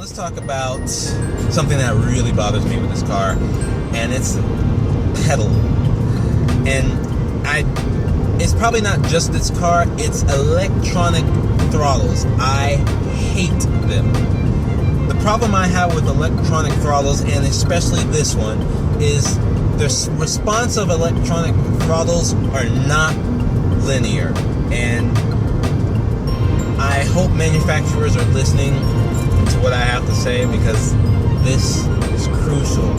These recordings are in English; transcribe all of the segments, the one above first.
let's talk about something that really bothers me with this car, and it's pedal. And it's probably not just this car, it's electronic throttles. I hate them. The problem I have with electronic throttles, and especially this one, is the response of electronic throttles are not linear. And I hope manufacturers are listening to what I have to say, because this is crucial.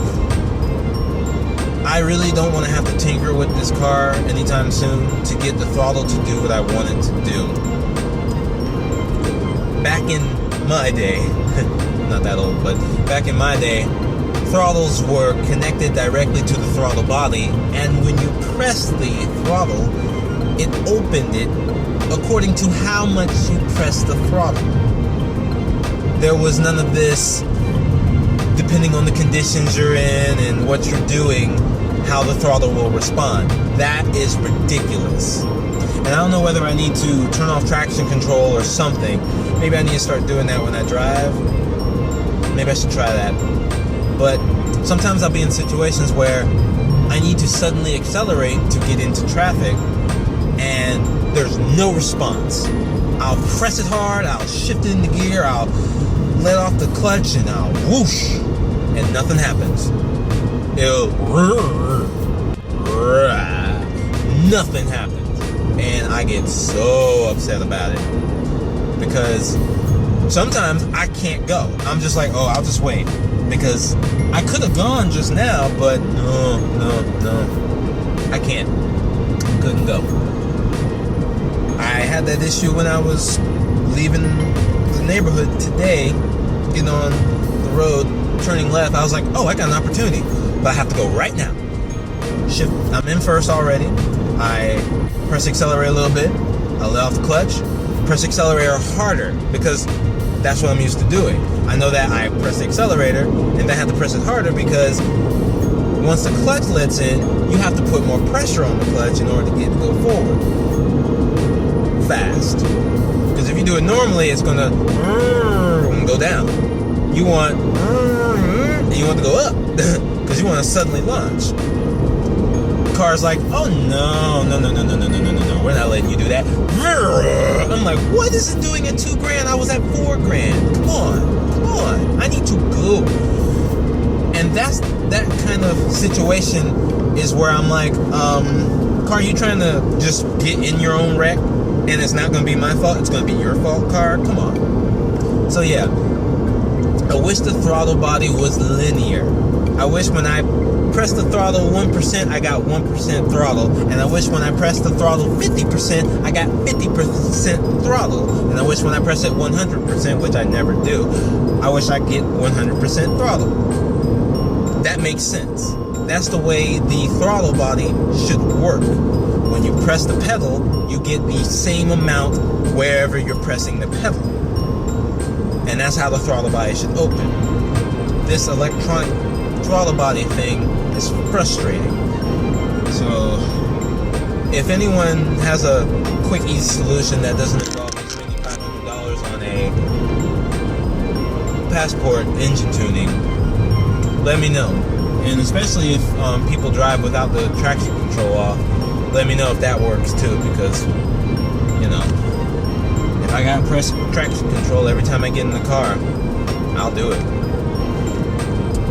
I really don't want to have to tinker with this car anytime soon to get the throttle to do what I want it to do. Back in my day, not that old, but back in my day, throttles were connected directly to the throttle body, and when you pressed the throttle, it opened it according to how much you pressed the throttle. There was none of this, depending on the conditions you're in and what you're doing, how the throttle will respond. That is ridiculous. And I don't know whether I need to turn off traction control or something. Maybe I need to start doing that when I drive. Maybe I should try that. But sometimes I'll be in situations where I need to suddenly accelerate to get into traffic, and there's no response. I'll press it hard, I'll shift it into gear, I'll let off the clutch, and I'll whoosh, and nothing happens. Nothing happens. And I get so upset about it, because sometimes I can't go. I'm just like, oh, I'll just wait, because I could have gone just now, but no, I can't. Couldn't go. I had that issue when I was leaving the neighborhood today, getting on the road, turning left. I was like, oh, I got an opportunity, but I have to go right now. Shift. I'm in first already. I press accelerator a little bit. I let off the clutch. Press accelerator harder, because that's what I'm used to doing. I know that I press the accelerator, and I have to press it harder, because once the clutch lets in, you have to put more pressure on the clutch in order to get it to go forward fast. Because if you do it normally, it's gonna go down. You want to go up, because you want to suddenly launch. The car's like, oh no, we're not letting you do that. I'm like, what is it doing at $2,000? I was at $4,000. Come on, I need to go. And that kind of situation is where I'm like, car, you trying to just get in your own wreck, and it's not going to be my fault, it's going to be your fault, car? Come on. So yeah, I wish the throttle body was linear. I wish when I pressed the throttle 1%, I got 1% throttle. And I wish when I pressed the throttle 50%, I got 50% throttle. And I wish when I press it 100%, which I never do, I wish I get 100% throttle. That makes sense. That's the way the throttle body should work. When you press the pedal, you get the same amount wherever you're pressing the pedal. And that's how the throttle body should open. This electronic throttle body thing is frustrating. So if anyone has a quick, easy solution that doesn't involve me spending $500 on a Passport engine tuning, let me know. And especially if people drive without the traction control off, let me know if that works too, because, you know, if I gotta press traction control every time I get in the car, I'll do it.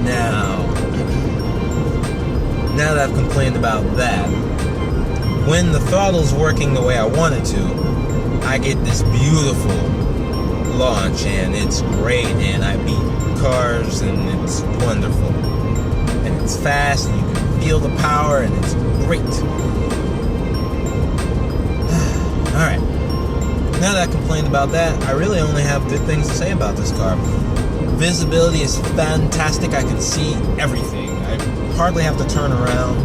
Now that I've complained about that, when the throttle's working the way I want it to, I get this beautiful launch, and it's great, and I beat cars, and it's wonderful. And it's fast, and you can feel the power, and it's great. Alright, now that I complained about that, I really only have good things to say about this car. Visibility is fantastic. I can see everything. I hardly have to turn around.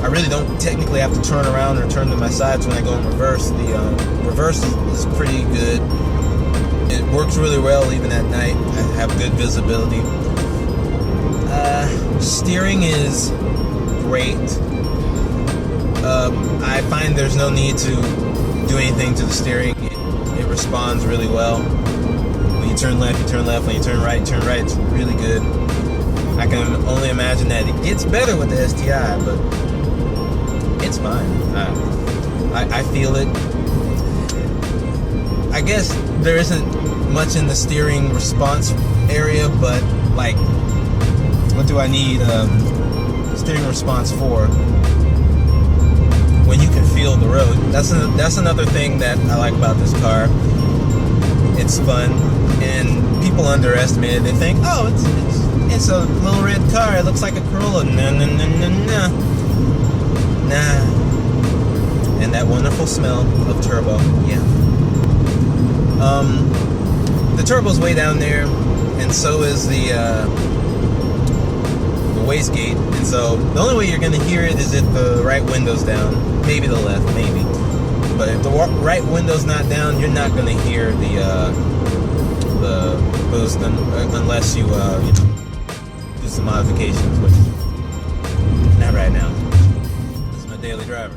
I really don't technically have to turn around or turn to my sides when I go in reverse. The reverse is pretty good. It works really well even at night. I have good visibility. Steering is great. I find there's no need to do anything to the steering. It responds really well. When you turn left, you turn left. When you turn right, it's really good. I can only imagine that it gets better with the STI, but it's fine. I feel it. I guess there isn't much in the steering response area, but like, what do I need steering response for when you can feel the road? That's another thing that I like about this car. It's fun, and people underestimate it. They think, oh, it's a little red car. It looks like a Corolla. Nah. And that wonderful smell of turbo. Yeah. The turbo's way down there, and so is the wastegate. And so the only way you're gonna hear it is if the right window's down, maybe the left, maybe. But if the right window's not down, you're not gonna hear the boost unless you do some modifications, which not right now. This is my daily driver.